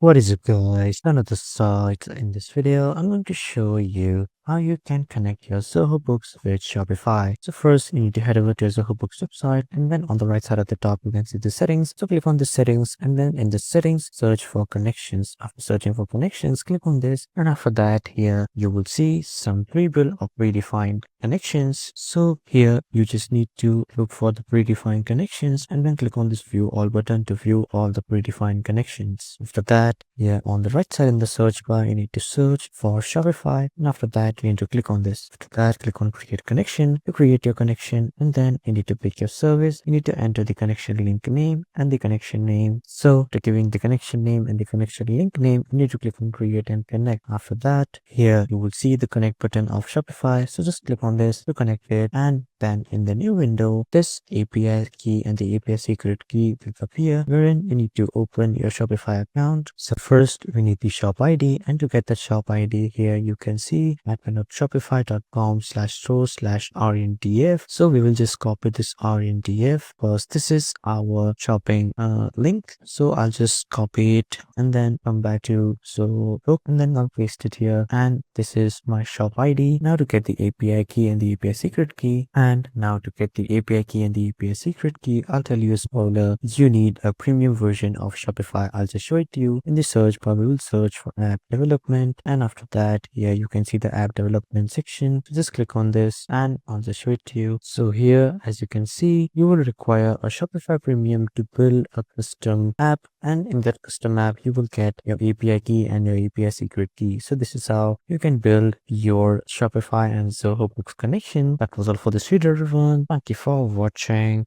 What is up guys, another site. In this video, I'm going to show you how you can connect your Zoho Books with Shopify. So first, you need to head over to your Zoho Books website, and then on the right side at the top, you can see the settings. So click on the settings, and then in the settings, search for connections. After searching for connections, click on this, and after that, here you will see some pre-built or predefined connections. So here you just need to look for the predefined connections, and then click on this view all button to view all the predefined connections. After that, here on the right side in the search bar, you need to search for Shopify, and after that you need to click on this. After that, click on create connection to create your connection, and then you need to pick your service. You need to enter the connection link name and the connection name. So to giving the connection name and the connection link name, you need to click on create and connect. After that, here you will see the connect button of Shopify, so just click on this to connect it, and then in the new window, this API key and the API secret key will appear, wherein you need to open your Shopify account. So first we need the shop ID, and to get the shop ID, here you can see admin.shopify.com/store/rndf. So we will just copy this rndf because this is our shopping link. So I'll just copy it and then come back to Zoho book, and then I'll paste it here, and this is my shop ID. Now to get the API key and the API secret key, and now to get the API key and the API secret key, I'll tell you a spoiler. You need a premium version of Shopify. I'll just show it to you. In the search bar, we will search for app development, and after that, here you can see the app development section. So just click on this, and I'll just show it to you. So here, as you can see, you will require a Shopify premium to build a custom app, and in that custom app, you will get your API key and your API secret key. So this is how you can build your Shopify and Zoho Books connection. That was all for this video, everyone. Thank you for watching.